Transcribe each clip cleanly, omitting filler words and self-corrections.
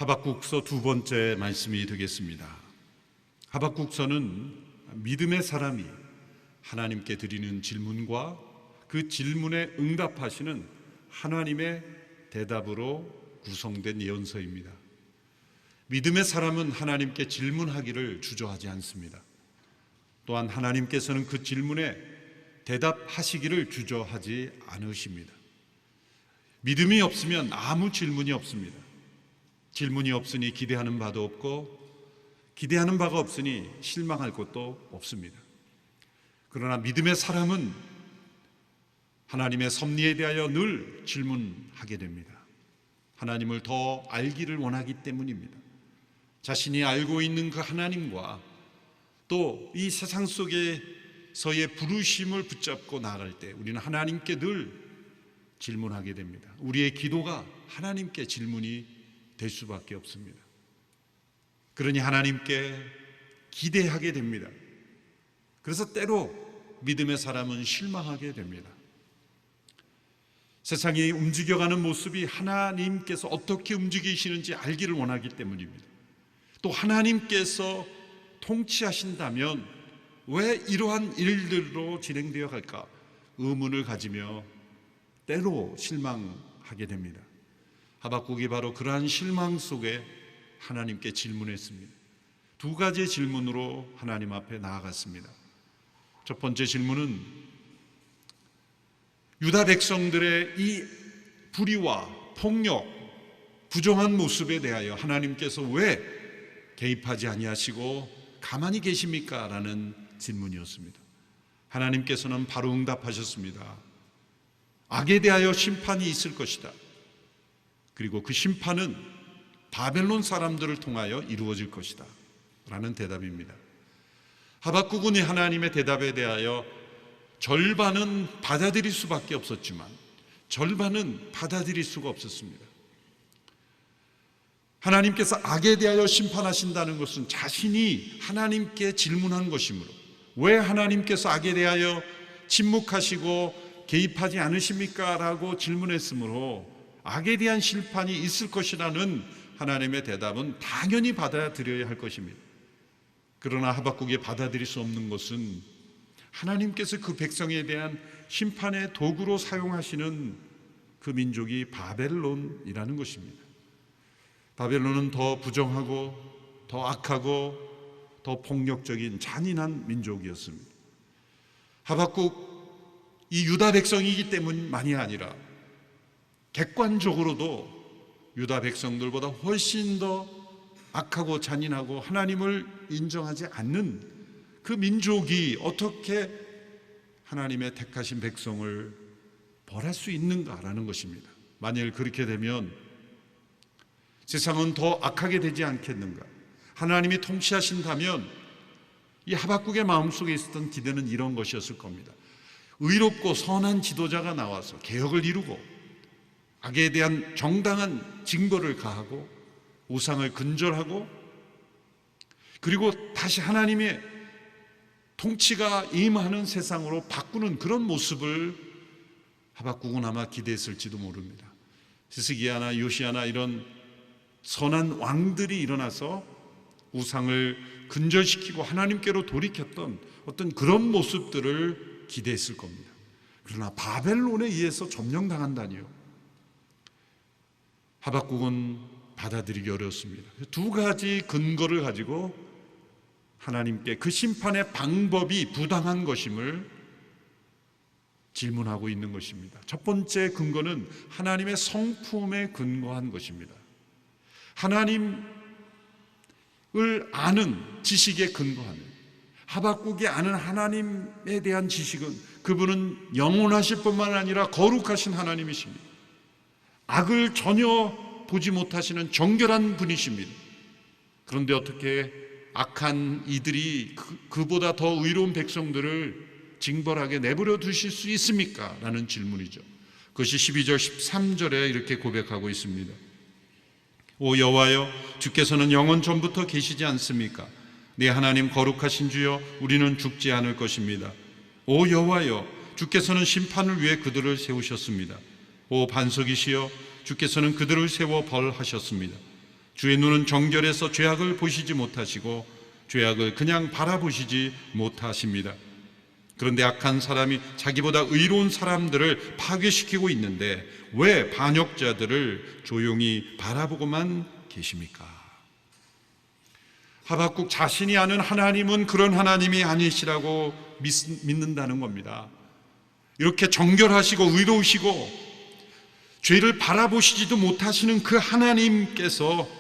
하박국서 두 번째 말씀이 되겠습니다. 하박국서는 믿음의 사람이 하나님께 드리는 질문과 그 질문에 응답하시는 하나님의 대답으로 구성된 예언서입니다. 믿음의 사람은 하나님께 질문하기를 주저하지 않습니다. 또한 하나님께서는 그 질문에 대답하시기를 주저하지 않으십니다. 믿음이 없으면 아무 질문이 없습니다. 질문이 없으니 기대하는 바도 없고 기대하는 바가 없으니 실망할 것도 없습니다. 그러나 믿음의 사람은 하나님의 섭리에 대하여 늘 질문하게 됩니다. 하나님을 더 알기를 원하기 때문입니다. 자신이 알고 있는 그 하나님과 또 이 세상 속에서의 부르심을 붙잡고 나아갈 때 우리는 하나님께 늘 질문하게 됩니다. 우리의 기도가 하나님께 질문이 될 수밖에 없습니다. 그러니 하나님께 기대하게 됩니다. 그래서 때로 믿음의 사람은 실망하게 됩니다. 세상이 움직여가는 모습이 하나님께서 어떻게 움직이시는지 알기를 원하기 때문입니다. 또 하나님께서 통치하신다면 왜 이러한 일들로 진행되어 갈까 의문을 가지며 때로 실망하게 됩니다. 하박국이 바로 그러한 실망 속에 하나님께 질문했습니다. 두 가지의 질문으로 하나님 앞에 나아갔습니다. 첫 번째 질문은 유다 백성들의 이 불의와 폭력, 부정한 모습에 대하여 하나님께서 왜 개입하지 아니하시고 가만히 계십니까? 라는 질문이었습니다. 하나님께서는 바로 응답하셨습니다. 악에 대하여 심판이 있을 것이다. 그리고 그 심판은 바벨론 사람들을 통하여 이루어질 것이다 라는 대답입니다. 하박국은 하나님의 대답에 대하여 절반은 받아들일 수밖에 없었지만 절반은 받아들일 수가 없었습니다. 하나님께서 악에 대하여 심판하신다는 것은 자신이 하나님께 질문한 것이므로 왜 하나님께서 악에 대하여 침묵하시고 개입하지 않으십니까? 라고 질문했으므로 악에 대한 심판이 있을 것이라는 하나님의 대답은 당연히 받아들여야 할 것입니다. 그러나 하박국이 받아들일 수 없는 것은 하나님께서 그 백성에 대한 심판의 도구로 사용하시는 그 민족이 바벨론이라는 것입니다. 바벨론은 더 부정하고 더 악하고 더 폭력적인 잔인한 민족이었습니다. 하박국 이 유다 백성이기 때문만이 아니라 객관적으로도 유다 백성들보다 훨씬 더 악하고 잔인하고 하나님을 인정하지 않는 그 민족이 어떻게 하나님의 택하신 백성을 벌할 수 있는가라는 것입니다. 만일 그렇게 되면 세상은 더 악하게 되지 않겠는가? 하나님이 통치하신다면 이 하박국의 마음속에 있었던 기대는 이런 것이었을 겁니다. 의롭고 선한 지도자가 나와서 개혁을 이루고 악에 대한 정당한 징벌을 가하고 우상을 근절하고 그리고 다시 하나님의 통치가 임하는 세상으로 바꾸는 그런 모습을 하박국은 아마 기대했을지도 모릅니다. 히스기야나 요시야나 이런 선한 왕들이 일어나서 우상을 근절시키고 하나님께로 돌이켰던 어떤 그런 모습들을 기대했을 겁니다. 그러나 바벨론에 의해서 점령당한다니요. 하박국은 받아들이기 어려웠습니다. 두 가지 근거를 가지고 하나님께 그 심판의 방법이 부당한 것임을 질문하고 있는 것입니다. 첫 번째 근거는 하나님의 성품에 근거한 것입니다. 하나님을 아는 지식에 근거하는 하박국이 아는 하나님에 대한 지식은 그분은 영원하실 뿐만 아니라 거룩하신 하나님이십니다. 악을 전혀 보지 못하시는 정결한 분이십니다. 그런데 어떻게 악한 이들이 그보다 더 의로운 백성들을 징벌하게 내버려 두실 수 있습니까? 라는 질문이죠. 그것이 12절 13절에 이렇게 고백하고 있습니다. 오 여호와여, 주께서는 영원 전부터 계시지 않습니까? 네 하나님 거룩하신 주여, 우리는 죽지 않을 것입니다. 오 여호와여, 주께서는 심판을 위해 그들을 세우셨습니다. 오 반석이시여, 주께서는 그들을 세워 벌하셨습니다. 주의 눈은 정결해서 죄악을 보시지 못하시고 죄악을 그냥 바라보시지 못하십니다. 그런데 악한 사람이 자기보다 의로운 사람들을 파괴시키고 있는데 왜 반역자들을 조용히 바라보고만 계십니까? 하박국 자신이 아는 하나님은 그런 하나님이 아니시라고 믿는다는 겁니다. 이렇게 정결하시고 의로우시고 죄를 바라보시지도 못하시는 그 하나님께서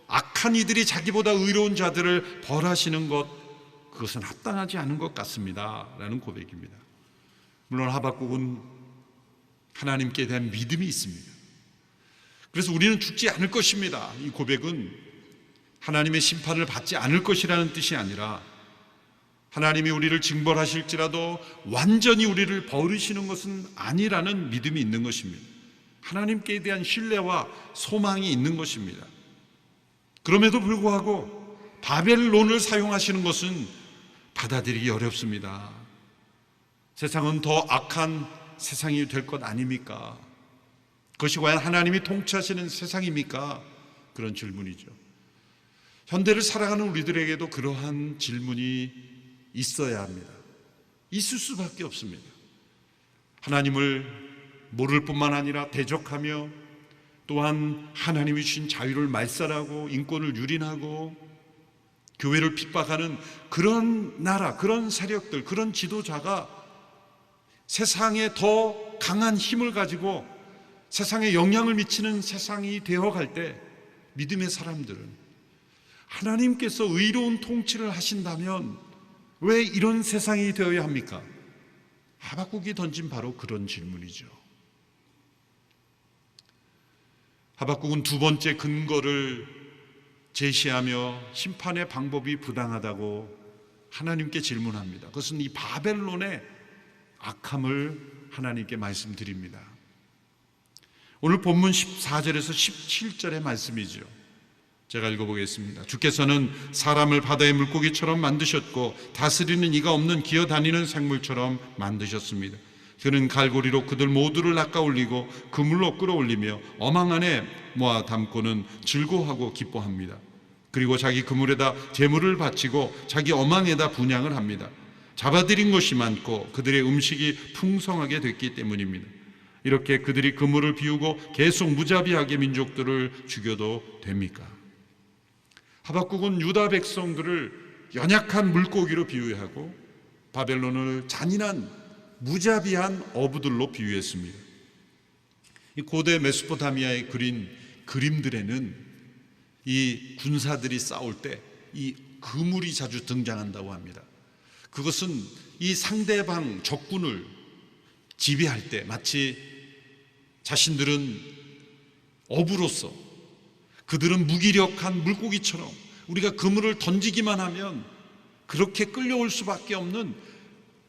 악한 이들이 자기보다 의로운 자들을 벌하시는 것, 그것은 합당하지 않은 것 같습니다 라는 고백입니다. 물론 하박국은 하나님께 대한 믿음이 있습니다. 그래서 우리는 죽지 않을 것입니다. 이 고백은 하나님의 심판을 받지 않을 것이라는 뜻이 아니라 하나님이 우리를 징벌하실지라도 완전히 우리를 버리시는 것은 아니라는 믿음이 있는 것입니다. 하나님께 대한 신뢰와 소망이 있는 것입니다. 그럼에도 불구하고 바벨론을 사용하시는 것은 받아들이기 어렵습니다. 세상은 더 악한 세상이 될 것 아닙니까? 그것이 과연 하나님이 통치하시는 세상입니까? 그런 질문이죠. 현대를 살아가는 우리들에게도 그러한 질문이 있어야 합니다. 있을 수밖에 없습니다. 하나님을 모를 뿐만 아니라 대적하며 또한 하나님이 주신 자유를 말살하고 인권을 유린하고 교회를 핍박하는 그런 나라, 그런 세력들, 그런 지도자가 세상에 더 강한 힘을 가지고 세상에 영향을 미치는 세상이 되어갈 때 믿음의 사람들은 하나님께서 의로운 통치를 하신다면 왜 이런 세상이 되어야 합니까? 하박국이 던진 바로 그런 질문이죠. 하박국은 두 번째 근거를 제시하며 심판의 방법이 부당하다고 하나님께 질문합니다. 그것은 이 바벨론의 악함을 하나님께 말씀드립니다. 오늘 본문 14절에서 17절의 말씀이죠. 제가 읽어보겠습니다. 주께서는 사람을 바다의 물고기처럼 만드셨고 다스리는 이가 없는 기어다니는 생물처럼 만드셨습니다. 그는 갈고리로 그들 모두를 낚아올리고 그물로 끌어올리며 어망 안에 모아 담고는 즐거워하고 기뻐합니다. 그리고 자기 그물에다 제물을 바치고 자기 어망에다 분향을 합니다. 잡아들인 것이 많고 그들의 음식이 풍성하게 됐기 때문입니다. 이렇게 그들이 그물을 비우고 계속 무자비하게 민족들을 죽여도 됩니까? 하박국은 유다 백성들을 연약한 물고기로 비유하고 바벨론을 잔인한 무자비한 어부들로 비유했습니다. 이 고대 메소포타미아에 그린 그림들에는 이 군사들이 싸울 때 이 그물이 자주 등장한다고 합니다. 그것은 이 상대방 적군을 지배할 때 마치 자신들은 어부로서 그들은 무기력한 물고기처럼 우리가 그물을 던지기만 하면 그렇게 끌려올 수밖에 없는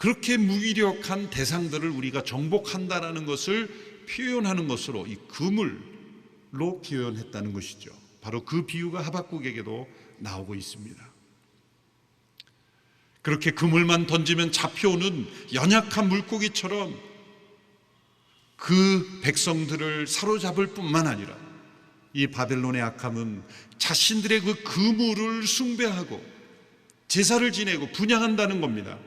그렇게 무기력한 대상들을 우리가 정복한다라는 것을 표현하는 것으로 이 그물로 표현했다는 것이죠. 바로 그 비유가 하박국에게도 나오고 있습니다. 그렇게 그물만 던지면 잡혀오는 연약한 물고기처럼 그 백성들을 사로잡을 뿐만 아니라 이 바벨론의 악함은 자신들의 그 그물을 숭배하고 제사를 지내고 분향한다는 겁니다.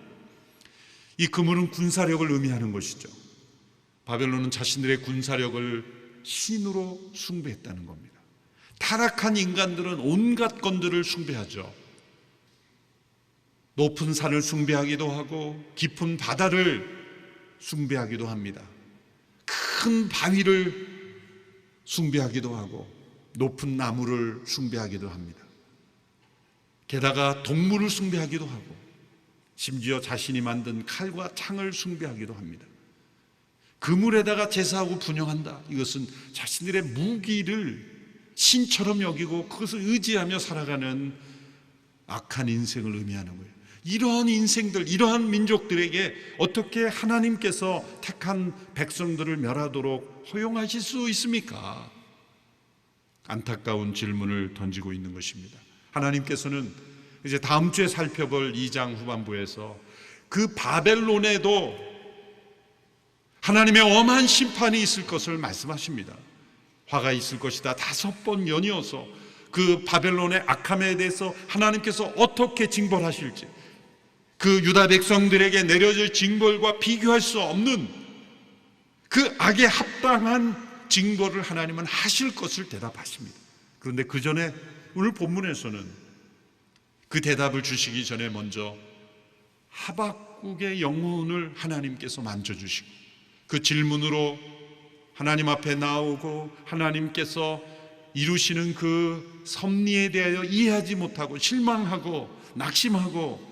이 그물은 군사력을 의미하는 것이죠. 바벨론은 자신들의 군사력을 신으로 숭배했다는 겁니다. 타락한 인간들은 온갖 것들을 숭배하죠. 높은 산을 숭배하기도 하고 깊은 바다를 숭배하기도 합니다. 큰 바위를 숭배하기도 하고 높은 나무를 숭배하기도 합니다. 게다가 동물을 숭배하기도 하고 심지어 자신이 만든 칼과 창을 숭배하기도 합니다. 그물에다가 제사하고 분향한다. 이것은 자신들의 무기를 신처럼 여기고 그것을 의지하며 살아가는 악한 인생을 의미하는 거예요. 이러한 인생들, 이러한 민족들에게 어떻게 하나님께서 택한 백성들을 멸하도록 허용하실 수 있습니까? 안타까운 질문을 던지고 있는 것입니다. 하나님께서는 이제 다음 주에 살펴볼 2장 후반부에서 그 바벨론에도 하나님의 엄한 심판이 있을 것을 말씀하십니다. 화가 있을 것이다. 5번 연이어서 그 바벨론의 악함에 대해서 하나님께서 어떻게 징벌하실지, 그 유다 백성들에게 내려질 징벌과 비교할 수 없는 그 악에 합당한 징벌을 하나님은 하실 것을 대답하십니다. 그런데 그 전에 오늘 본문에서는 그 대답을 주시기 전에 먼저 하박국의 영혼을 하나님께서 만져주시고, 그 질문으로 하나님 앞에 나오고 하나님께서 이루시는 그 섭리에 대하여 이해하지 못하고 실망하고 낙심하고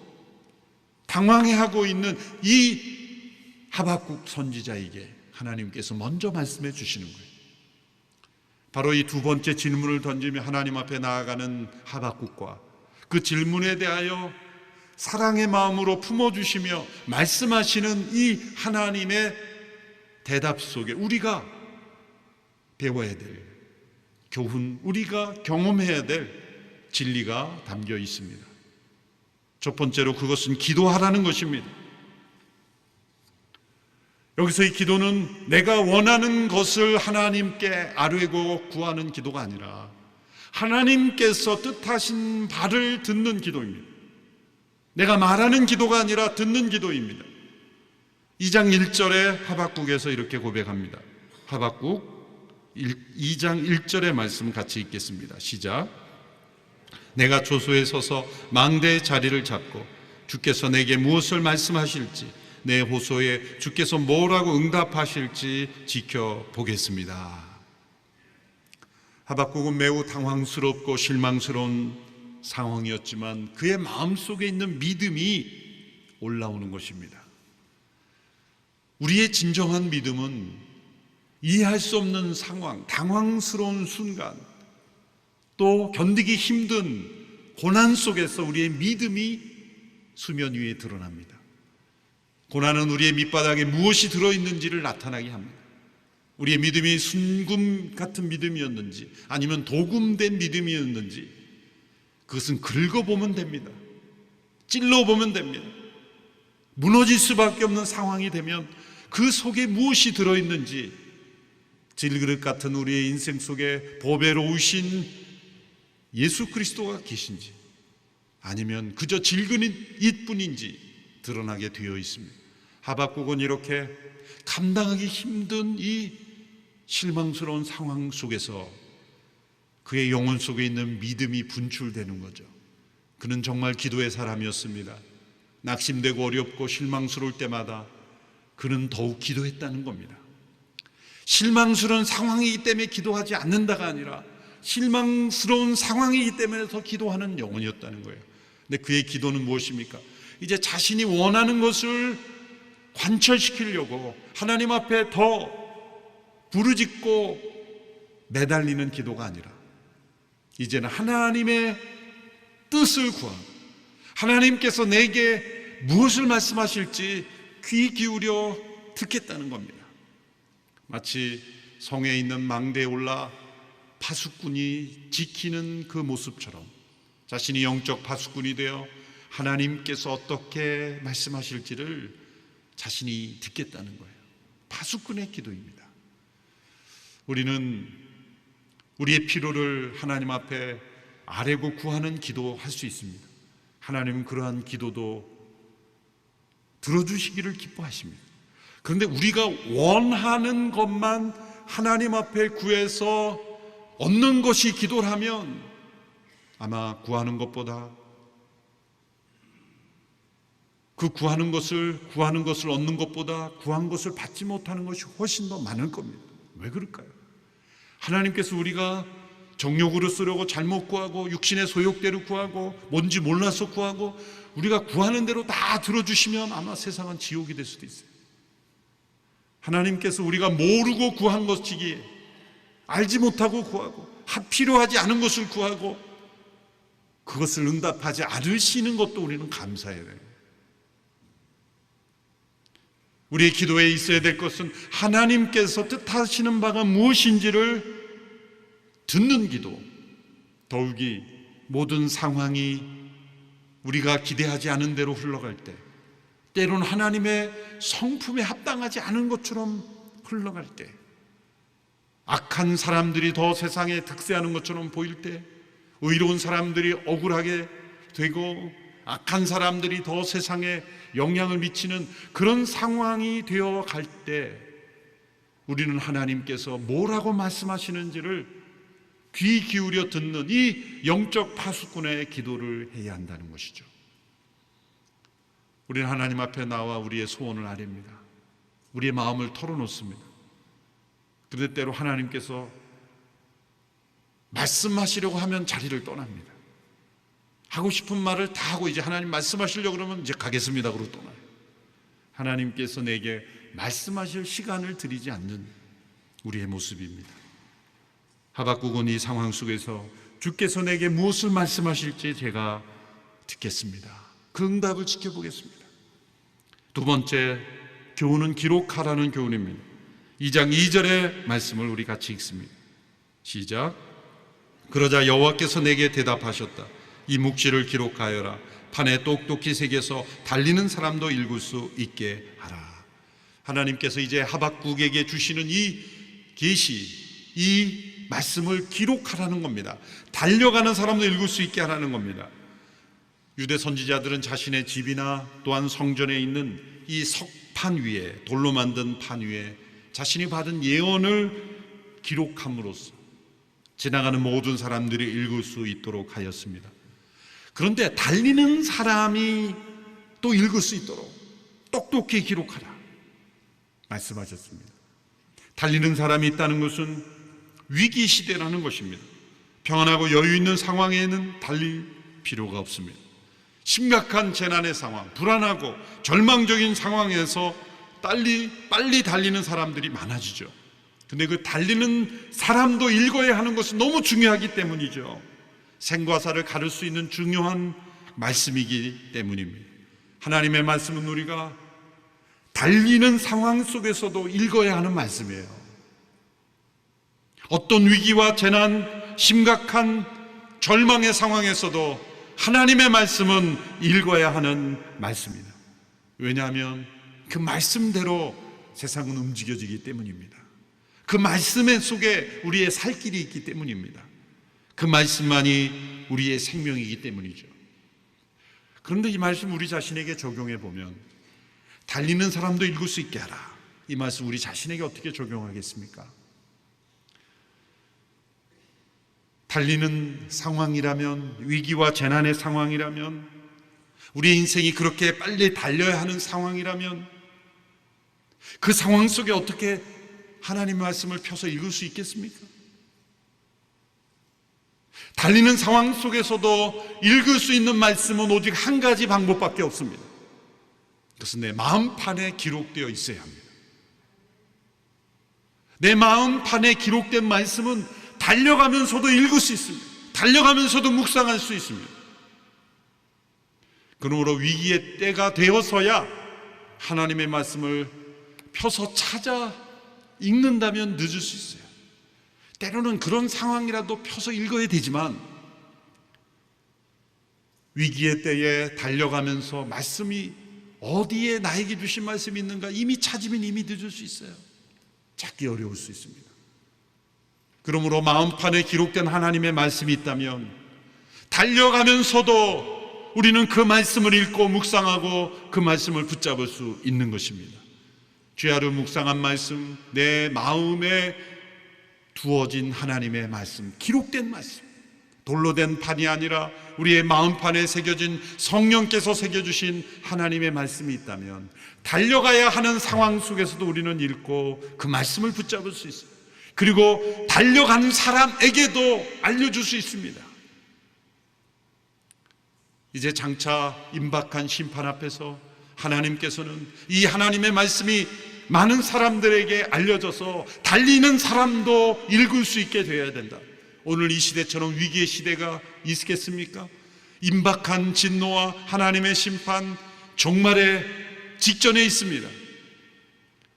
당황해하고 있는 이 하박국 선지자에게 하나님께서 먼저 말씀해 주시는 거예요. 바로 이 두 번째 질문을 던지며 하나님 앞에 나아가는 하박국과 그 질문에 대하여 사랑의 마음으로 품어주시며 말씀하시는 이 하나님의 대답 속에 우리가 배워야 될 교훈, 우리가 경험해야 될 진리가 담겨 있습니다. 첫 번째로 그것은 기도하라는 것입니다. 여기서 이 기도는 내가 원하는 것을 하나님께 아뢰고 구하는 기도가 아니라 하나님께서 뜻하신 바를 듣는 기도입니다. 내가 말하는 기도가 아니라 듣는 기도입니다. 2장 1절에 하박국에서 이렇게 고백합니다. 하박국 2장 1절의 말씀 같이 읽겠습니다. 시작. 내가 조소에 서서 망대의 자리를 잡고 주께서 내게 무엇을 말씀하실지 내 호소에 주께서 뭐라고 응답하실지 지켜보겠습니다. 하박국은 매우 당황스럽고 실망스러운 상황이었지만 그의 마음속에 있는 믿음이 올라오는 것입니다. 우리의 진정한 믿음은 이해할 수 없는 상황, 당황스러운 순간, 또 견디기 힘든 고난 속에서 우리의 믿음이 수면 위에 드러납니다. 고난은 우리의 밑바닥에 무엇이 들어있는지를 나타나게 합니다. 우리의 믿음이 순금 같은 믿음이었는지 아니면 도금된 믿음이었는지 그것은 긁어보면 됩니다. 찔러보면 됩니다. 무너질 수밖에 없는 상황이 되면 그 속에 무엇이 들어있는지, 질그릇 같은 우리의 인생 속에 보배로우신 예수 그리스도가 계신지 아니면 그저 질그릇일 뿐인지 드러나게 되어 있습니다. 하박국은 이렇게 감당하기 힘든 이 실망스러운 상황 속에서 그의 영혼 속에 있는 믿음이 분출되는 거죠. 그는 정말 기도의 사람이었습니다. 낙심되고 어렵고 실망스러울 때마다 그는 더욱 기도했다는 겁니다. 실망스러운 상황이기 때문에 기도하지 않는다가 아니라 실망스러운 상황이기 때문에 더 기도하는 영혼이었다는 거예요. 근데 그의 기도는 무엇입니까? 이제 자신이 원하는 것을 관철시키려고 하나님 앞에 더 부르짖고 매달리는 기도가 아니라 이제는 하나님의 뜻을 구하고 하나님께서 내게 무엇을 말씀하실지 귀 기울여 듣겠다는 겁니다. 마치 성에 있는 망대에 올라 파수꾼이 지키는 그 모습처럼 자신이 영적 파수꾼이 되어 하나님께서 어떻게 말씀하실지를 자신이 듣겠다는 거예요. 파수꾼의 기도입니다. 우리는 우리의 필요를 하나님 앞에 아뢰고 구하는 기도할 수 있습니다. 하나님은 그러한 기도도 들어주시기를 기뻐하십니다. 그런데 우리가 원하는 것만 하나님 앞에 구해서 얻는 것이 기도라면 아마 구하는 것보다 그 구하는 것을 얻는 것보다 구한 것을 받지 못하는 것이 훨씬 더 많을 겁니다. 왜 그럴까요? 하나님께서 우리가 정욕으로 쓰려고 잘못 구하고 육신의 소욕대로 구하고 뭔지 몰라서 구하고 우리가 구하는 대로 다 들어주시면 아마 세상은 지옥이 될 수도 있어요. 하나님께서 우리가 모르고 구한 것이기에 알지 못하고 구하고 필요하지 않은 것을 구하고 그것을 응답하지 않으시는 것도 우리는 감사해야 돼요. 우리의 기도에 있어야 될 것은 하나님께서 뜻하시는 바가 무엇인지를 듣는 기도, 더욱이 모든 상황이 우리가 기대하지 않은 대로 흘러갈 때, 때로는 하나님의 성품에 합당하지 않은 것처럼 흘러갈 때, 악한 사람들이 더 세상에 득세하는 것처럼 보일 때 의로운 사람들이 억울하게 되고 악한 사람들이 더 세상에 영향을 미치는 그런 상황이 되어 갈 때 우리는 하나님께서 뭐라고 말씀하시는지를 귀 기울여 듣는 이 영적 파수꾼의 기도를 해야 한다는 것이죠. 우리는 하나님 앞에 나와 우리의 소원을 아뢰입니다. 우리의 마음을 털어놓습니다. 그런데 때로 하나님께서 말씀하시려고 하면 자리를 떠납니다. 하고 싶은 말을 다 하고 이제 하나님 말씀하시려고 그러면 이제 가겠습니다 그러고 떠나요. 하나님께서 내게 말씀하실 시간을 드리지 않는 우리의 모습입니다. 하박국은 이 상황 속에서 주께서 내게 무엇을 말씀하실지 제가 듣겠습니다. 그 응답을 지켜보겠습니다. 두 번째 교훈은 기록하라는 교훈입니다. 2장 2절의 말씀을 우리 같이 읽습니다. 시작. 그러자 여호와께서 내게 대답하셨다. 이 묵시를 기록하여라. 판에 똑똑히 새겨서 달리는 사람도 읽을 수 있게 하라. 하나님께서 이제 하박국에게 주시는 이 계시, 이 말씀을 기록하라는 겁니다. 달려가는 사람도 읽을 수 있게 하라는 겁니다. 유대 선지자들은 자신의 집이나 또한 성전에 있는 이 석판 위에, 돌로 만든 판 위에 자신이 받은 예언을 기록함으로써 지나가는 모든 사람들이 읽을 수 있도록 하였습니다. 그런데 달리는 사람이 또 읽을 수 있도록 똑똑히 기록하라 말씀하셨습니다. 달리는 사람이 있다는 것은 위기 시대라는 것입니다. 평안하고 여유 있는 상황에는 달릴 필요가 없습니다. 심각한 재난의 상황, 불안하고 절망적인 상황에서 빨리 달리는 사람들이 많아지죠. 근데 그 달리는 사람도 읽어야 하는 것은 너무 중요하기 때문이죠. 생과 사를 가를 수 있는 중요한 말씀이기 때문입니다. 하나님의 말씀은 우리가 달리는 상황 속에서도 읽어야 하는 말씀이에요. 어떤 위기와 재난, 심각한 절망의 상황에서도 하나님의 말씀은 읽어야 하는 말씀입니다. 왜냐하면 그 말씀대로 세상은 움직여지기 때문입니다. 그 말씀 속에 우리의 살 길이 있기 때문입니다. 그 말씀만이 우리의 생명이기 때문이죠. 그런데 이 말씀 우리 자신에게 적용해 보면 달리는 사람도 읽을 수 있게 하라. 이 말씀 우리 자신에게 어떻게 적용하겠습니까? 달리는 상황이라면, 위기와 재난의 상황이라면, 우리 인생이 그렇게 빨리 달려야 하는 상황이라면 그 상황 속에 어떻게 하나님의 말씀을 펴서 읽을 수 있겠습니까? 달리는 상황 속에서도 읽을 수 있는 말씀은 오직 한 가지 방법밖에 없습니다. 그것은 내 마음판에 기록되어 있어야 합니다. 내 마음판에 기록된 말씀은 달려가면서도 읽을 수 있습니다. 달려가면서도 묵상할 수 있습니다. 그러므로 위기의 때가 되어서야 하나님의 말씀을 펴서 찾아 읽는다면 늦을 수 있어요. 때로는 그런 상황이라도 펴서 읽어야 되지만 위기의 때에 달려가면서 말씀이 어디에 나에게 주신 말씀이 있는가 이미 찾으면 이미 늦을 수 있어요. 찾기 어려울 수 있습니다. 그러므로 마음판에 기록된 하나님의 말씀이 있다면 달려가면서도 우리는 그 말씀을 읽고 묵상하고 그 말씀을 붙잡을 수 있는 것입니다. 주야를 묵상한 말씀, 내 마음에 두어진 하나님의 말씀, 기록된 말씀, 돌로 된 판이 아니라 우리의 마음판에 새겨진 성령께서 새겨주신 하나님의 말씀이 있다면 달려가야 하는 상황 속에서도 우리는 읽고 그 말씀을 붙잡을 수 있어요. 그리고 달려가는 사람에게도 알려줄 수 있습니다. 이제 장차 임박한 심판 앞에서 하나님께서는 이 하나님의 말씀이 많은 사람들에게 알려져서 달리는 사람도 읽을 수 있게 되어야 된다. 오늘 이 시대처럼 위기의 시대가 있겠습니까? 임박한 진노와 하나님의 심판, 종말의 직전에 있습니다.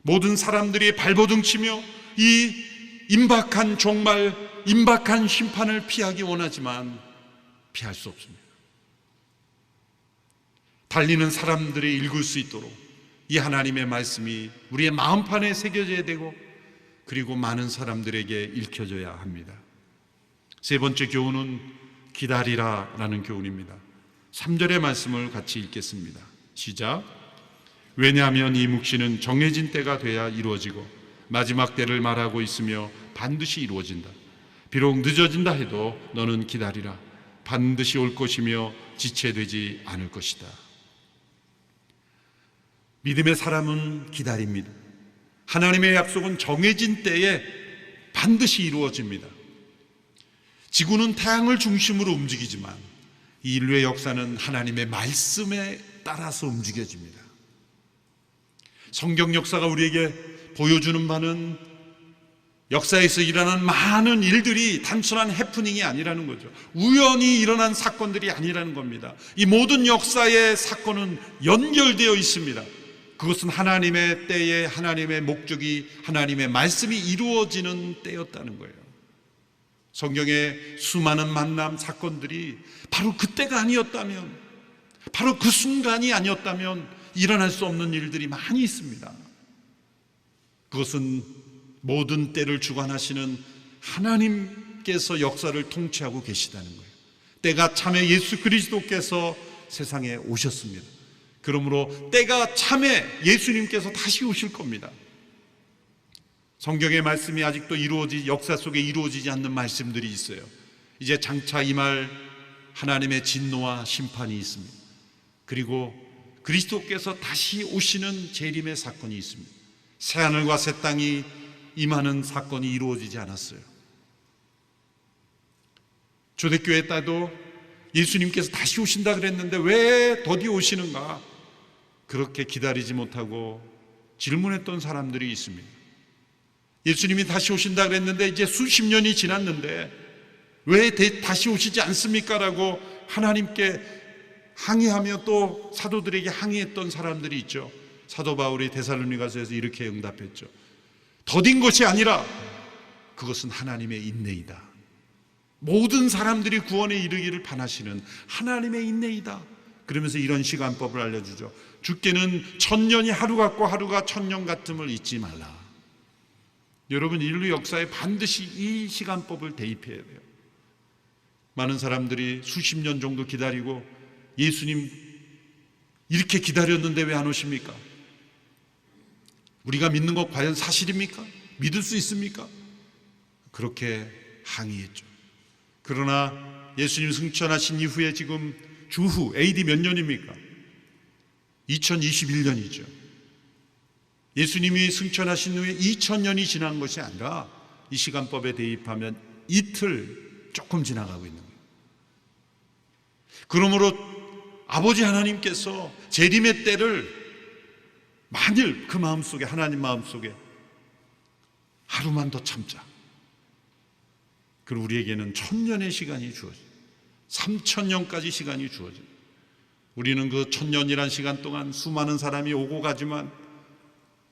모든 사람들이 발버둥치며 이 임박한 종말, 임박한 심판을 피하기 원하지만 피할 수 없습니다. 달리는 사람들이 읽을 수 있도록 이 하나님의 말씀이 우리의 마음판에 새겨져야 되고 그리고 많은 사람들에게 읽혀져야 합니다. 세 번째 교훈은 기다리라 라는 교훈입니다. 3절의 말씀을 같이 읽겠습니다. 시작. 왜냐하면 이 묵시는 정해진 때가 돼야 이루어지고 마지막 때를 말하고 있으며 반드시 이루어진다. 비록 늦어진다 해도 너는 기다리라. 반드시 올 것이며 지체되지 않을 것이다. 믿음의 사람은 기다립니다. 하나님의 약속은 정해진 때에 반드시 이루어집니다. 지구는 태양을 중심으로 움직이지만 이 인류의 역사는 하나님의 말씀에 따라서 움직여집니다. 성경 역사가 우리에게 보여주는 바는 역사에서 일어난 많은 일들이 단순한 해프닝이 아니라는 거죠. 우연히 일어난 사건들이 아니라는 겁니다. 이 모든 역사의 사건은 연결되어 있습니다. 그것은 하나님의 때에 하나님의 목적이, 하나님의 말씀이 이루어지는 때였다는 거예요. 성경의 수많은 만남 사건들이 바로 그때가 아니었다면, 바로 그 순간이 아니었다면 일어날 수 없는 일들이 많이 있습니다. 그것은 모든 때를 주관하시는 하나님께서 역사를 통치하고 계시다는 거예요. 때가 참에 예수 그리스도께서 세상에 오셨습니다. 그러므로 때가 참에 예수님께서 다시 오실 겁니다. 성경의 말씀이 아직도 역사 속에 이루어지지 않는 말씀들이 있어요. 이제 장차 임할 하나님의 진노와 심판이 있습니다. 그리고 그리스도께서 다시 오시는 재림의 사건이 있습니다. 새하늘과 새 땅이 임하는 사건이 이루어지지 않았어요. 초대교회 때도 예수님께서 다시 오신다 그랬는데 왜 더디 오시는가? 그렇게 기다리지 못하고 질문했던 사람들이 있습니다. 예수님이 다시 오신다 그랬는데 이제 수십 년이 지났는데 왜 다시 오시지 않습니까? 라고 하나님께 항의하며 또 사도들에게 항의했던 사람들이 있죠. 사도 바울이 데살로니가서에서 이렇게 응답했죠. 더딘 것이 아니라 그것은 하나님의 인내이다. 모든 사람들이 구원에 이르기를 바라시는 하나님의 인내이다. 그러면서 이런 시간법을 알려주죠. 주께는 1000년이 하루 같고 하루가 1000년 같음을 잊지 말라. 여러분, 인류 역사에 반드시 이 시간법을 대입해야 돼요. 많은 사람들이 수십 년 정도 기다리고 예수님 이렇게 기다렸는데 왜 안 오십니까? 우리가 믿는 것 과연 사실입니까? 믿을 수 있습니까? 그렇게 항의했죠. 그러나 예수님 승천하신 이후에 지금 주후 AD 몇 년입니까? 2021년이죠. 예수님이 승천하신 후에 2000년이 지난 것이 아니라 이 시간법에 대입하면 이틀 조금 지나가고 있는 거예요. 그러므로 아버지 하나님께서 재림의 때를 만일 그 마음속에, 하나님 마음속에 하루만 더 참자. 그리고 우리에게는 1000년의 시간이 주어져요. 3000년까지 시간이 주어져요. 우리는 그 1000년이란 시간 동안 수많은 사람이 오고 가지만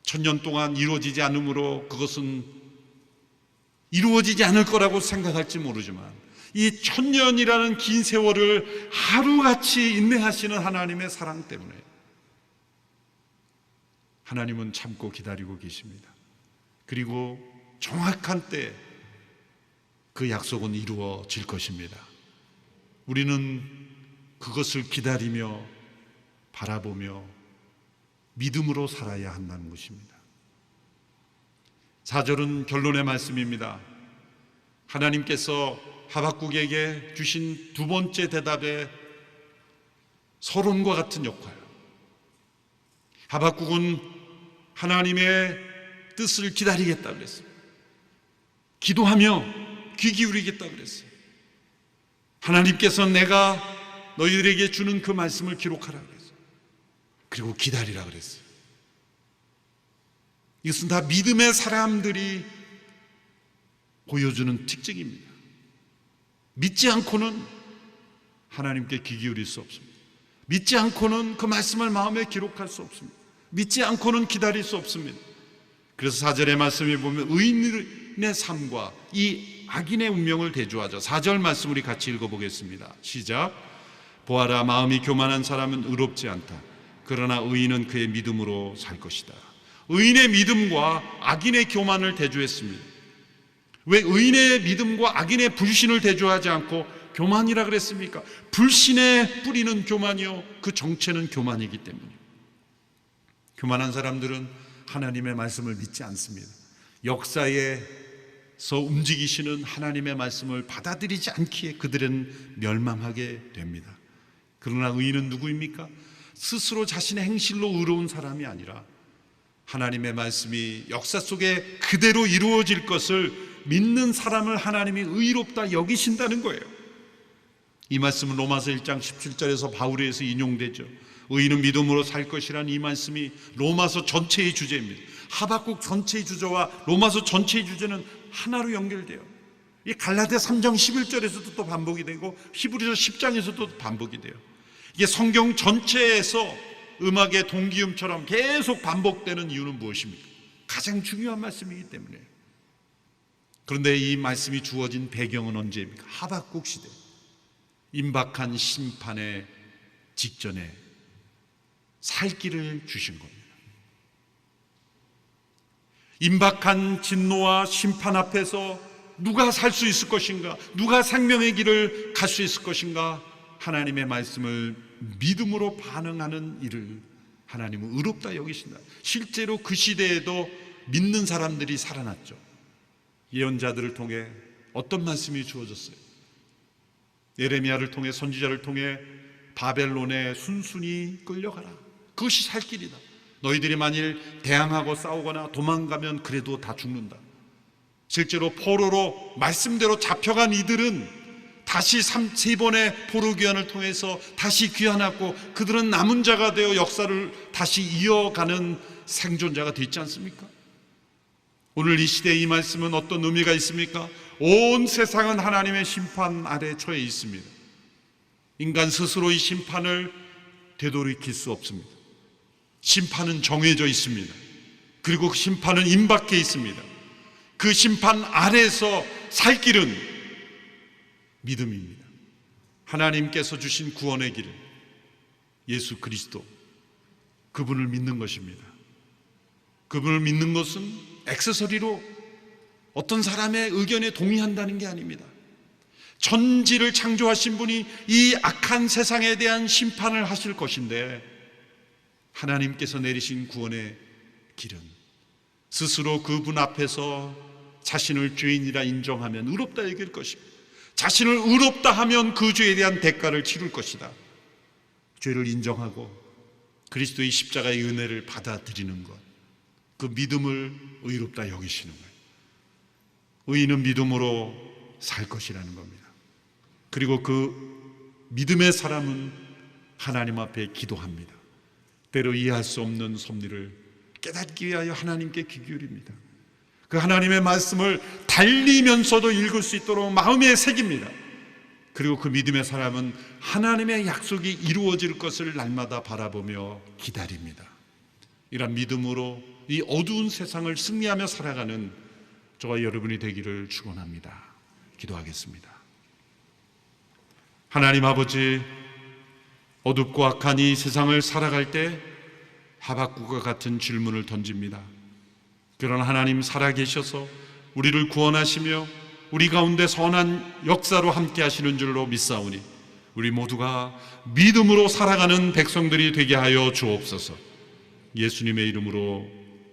1000년 동안 이루어지지 않으므로 그것은 이루어지지 않을 거라고 생각할지 모르지만 이 1000년이라는 긴 세월을 하루같이 인내하시는 하나님의 사랑 때문에 하나님은 참고 기다리고 계십니다. 그리고 정확한 때 그 약속은 이루어질 것입니다. 우리는 그것을 기다리며 바라보며 믿음으로 살아야 한다는 것입니다. 4절은 결론의 말씀입니다. 하나님께서 하박국에게 주신 두 번째 대답의 서론과 같은 역할. 하박국은 하나님의 뜻을 기다리겠다 그랬어요. 기도하며 귀 기울이겠다 그랬어요. 하나님께서 내가 너희들에게 주는 그 말씀을 기록하라 그랬어요. 그리고 기다리라 그랬어요. 이것은 다 믿음의 사람들이 보여주는 특징입니다. 믿지 않고는 하나님께 귀 기울일 수 없습니다. 믿지 않고는 그 말씀을 마음에 기록할 수 없습니다. 믿지 않고는 기다릴 수 없습니다. 그래서 4절의 말씀에 보면 의인의 삶과 이 악인의 운명을 대조하죠. 4절 말씀 우리 같이 읽어보겠습니다. 시작. 보아라, 마음이 교만한 사람은 의롭지 않다. 그러나 의인은 그의 믿음으로 살 것이다. 의인의 믿음과 악인의 교만을 대조했습니다. 왜 의인의 믿음과 악인의 불신을 대조하지 않고 교만이라 그랬습니까? 불신에 뿌리는 교만이요, 그 정체는 교만이기 때문이에요. 교만한 사람들은 하나님의 말씀을 믿지 않습니다. 역사에서 움직이시는 하나님의 말씀을 받아들이지 않기에 그들은 멸망하게 됩니다. 그러나 의인은 누구입니까? 스스로 자신의 행실로 의로운 사람이 아니라 하나님의 말씀이 역사 속에 그대로 이루어질 것을 믿는 사람을 하나님이 의롭다 여기신다는 거예요. 이 말씀은 로마서 1장 17절에서 바울에서 인용되죠. 의인은 믿음으로 살 것이라는 이 말씀이 로마서 전체의 주제입니다. 하박국 전체의 주제와 로마서 전체의 주제는 하나로 연결돼요. 이 갈라디아 3장 11절에서도 또 반복이 되고 히브리서 10장에서도 반복이 돼요. 이게 성경 전체에서 음악의 동기음처럼 계속 반복되는 이유는 무엇입니까? 가장 중요한 말씀이기 때문에. 그런데 이 말씀이 주어진 배경은 언제입니까? 하박국 시대, 임박한 심판의 직전에 살 길을 주신 겁니다. 임박한 진노와 심판 앞에서 누가 살 수 있을 것인가? 누가 생명의 길을 갈 수 있을 것인가? 하나님의 말씀을 믿음으로 반응하는 일을 하나님은 의롭다 여기신다. 실제로 그 시대에도 믿는 사람들이 살아났죠. 예언자들을 통해 어떤 말씀이 주어졌어요? 예레미야를 통해, 선지자를 통해 바벨론에 순순히 끌려가라. 그것이 살 길이다. 너희들이 만일 대항하고 싸우거나 도망가면 그래도 다 죽는다. 실제로 포로로 말씀대로 잡혀간 이들은 다시 세 번의 포로 귀환을 통해서 다시 귀환하고 그들은 남은 자가 되어 역사를 다시 이어가는 생존자가 되지 않습니까? 오늘 이 시대에 이 말씀은 어떤 의미가 있습니까? 온 세상은 하나님의 심판 아래 처해 있습니다. 인간 스스로 이 심판을 되돌이킬 수 없습니다. 심판은 정해져 있습니다. 그리고 그 심판은 임박해 있습니다. 그 심판 아래에서 살 길은 믿음입니다. 하나님께서 주신 구원의 길은 예수 그리스도, 그분을 믿는 것입니다. 그분을 믿는 것은 액세서리로 어떤 사람의 의견에 동의한다는 게 아닙니다. 천지를 창조하신 분이 이 악한 세상에 대한 심판을 하실 것인데 하나님께서 내리신 구원의 길은 스스로 그분 앞에서 자신을 죄인이라 인정하면 의롭다 여길 것입니다. 자신을 의롭다 하면 그 죄에 대한 대가를 치를 것이다. 죄를 인정하고 그리스도의 십자가의 은혜를 받아들이는 것, 그 믿음을 의롭다 여기시는 거예요. 의인은 믿음으로 살 것이라는 겁니다. 그리고 그 믿음의 사람은 하나님 앞에 기도합니다. 때로 이해할 수 없는 섭리를 깨닫기 위하여 하나님께 귀 기울입니다. 그 하나님의 말씀을 달리면서도 읽을 수 있도록 마음에 새깁니다. 그리고 그 믿음의 사람은 하나님의 약속이 이루어질 것을 날마다 바라보며 기다립니다. 이런 믿음으로 이 어두운 세상을 승리하며 살아가는 저와 여러분이 되기를 축원합니다. 기도하겠습니다. 하나님 아버지, 어둡고 악한 이 세상을 살아갈 때 하박국과 같은 질문을 던집니다. 그러나 하나님 살아계셔서 우리를 구원하시며 우리 가운데 선한 역사로 함께 하시는 줄로 믿사오니 우리 모두가 믿음으로 살아가는 백성들이 되게 하여 주옵소서. 예수님의 이름으로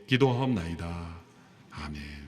기도하옵나이다. 아멘.